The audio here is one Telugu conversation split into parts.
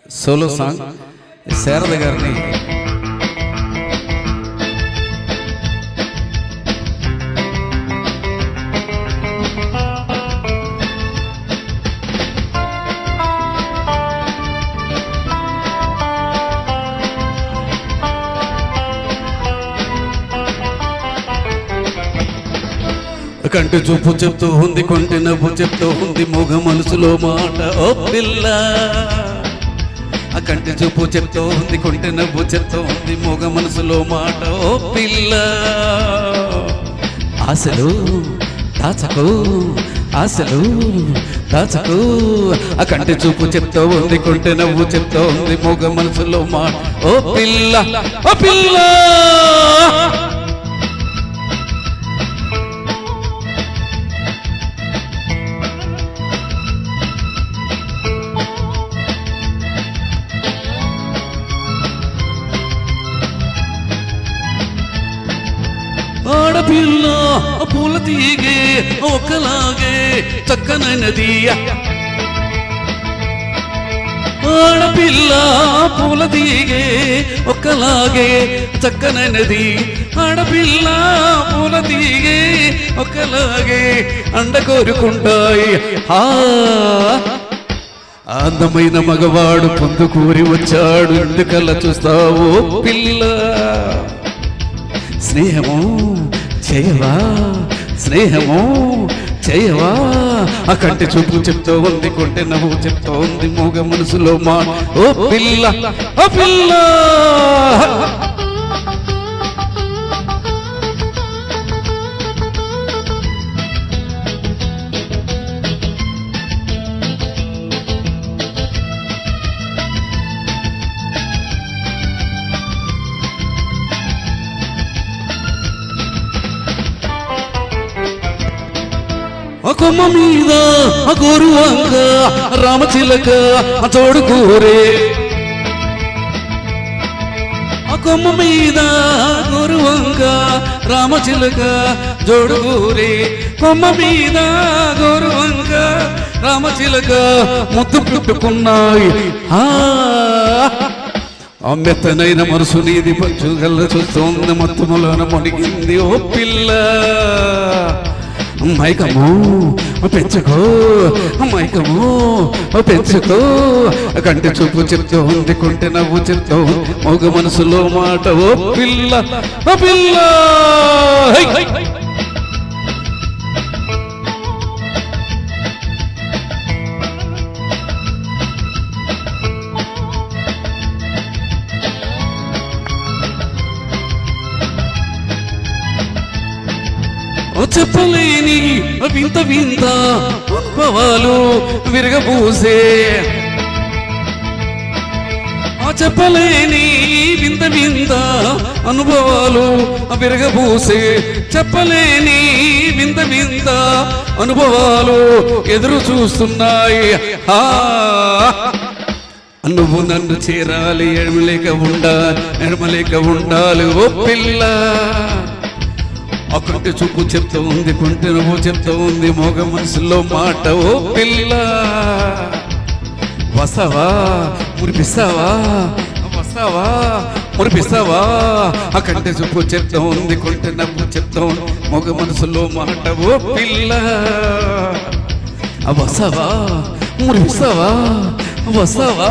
సోలో సాంగ్ శారద గారిని కంటి చూపు చెప్తూ ఉంది, కొంటి నవ్వు చెప్తూ ఉంది, మూగ మనసులో మాట ఓ పిల్ల. ఆ కంటి చూపు చెప్తూ ఉంది, కొంటి నవ్వు చెప్తూ ఉంది, మూగ మనసులో మాట ఓ పిల్ల. ఆశలు దాచకు, ఆశలు దాచకు. ఆ కంటి చూపు చెప్తూ ఉంది, కొంటి నవ్వు చెప్తూ ఉంది, మూగ మనసులో మాట ఓ పిల్ల, ఓ పిల్ల. ఆడపిల్ల పూల తీగే ఒకలాగే చక్కనైనది, ఆడపిల్ల పూల తీగే ఒకలాగే చక్కనైనది, ఆడపిల్ల పూల తీగే ఒకలాగే అండ కోరుకుంటాయి. అందమైన మగవాడు పొందుకూరి వచ్చాడు, ఎందుకల్లా చూస్తావు పిల్ల. స్నేహము చేయవా, స్నేహము చేయవా. ఆ కంటి చూపు చెప్తూ ఉంది, కొంటె నవ్వు చెప్తూ ఉంది, మూగ మనసులో మా ఓ పిల్ల, ఓ పిల్ల. కొమ్మ మీద గోరువంక రామచిలక తోడుకూరే, కొమ్మ మీద గోరువంక రామచిలక జోడుకూరే, కొమ్మ మీద గోరువంక రామచిలక ముద్దు పెట్టుకున్నాయి. మెత్తనైన మనసు నీది పచ్చుగల్ల చూస్తోంది, మొత్తములోన మునిగింది ఓ పిల్ల. మైకము పెంచుకో, మైకము పెంచుకో. కంటి చూపు చెప్తూ ఉంది, కొంటె నవ్వు చెప్తూ మూగ మనసులో మాట ఓ పిల్ల, ఓ పిల్ల. చెప్పలేని వింత వింత అనుభవాలు విరగబూసే, చెప్పలేని వింత వింత అనుభవాలు విరగబూసే, చెప్పలేని వింత వింత అనుభవాలు ఎదురు చూస్తున్నాయి. నువ్వు నన్ను చేరాలి, ఎడమలేక ఉండాలి ఓ పిల్ల. ఆ కంటి చూపు చెప్తూ ఉంది, కొంటె నువ్వు చెప్తూ ఉంది, మోగ మనసులో మాట ఓ పిల్ల. వస్తావా మురిపిస్తావా, వస్తావా మురిపిస్తావా. ఆ కంటి చూపు చెప్తూ ఉంది, కొంటె నవ్వు చెప్తూ ఉంది, మోగ మనసులో మాట ఓ పిల్ల. వస్తావా మురిపిస్తావా, వస్తావా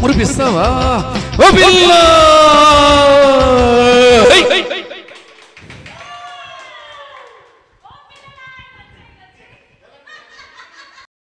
మురిపిస్తావా ఓ పిల్ల.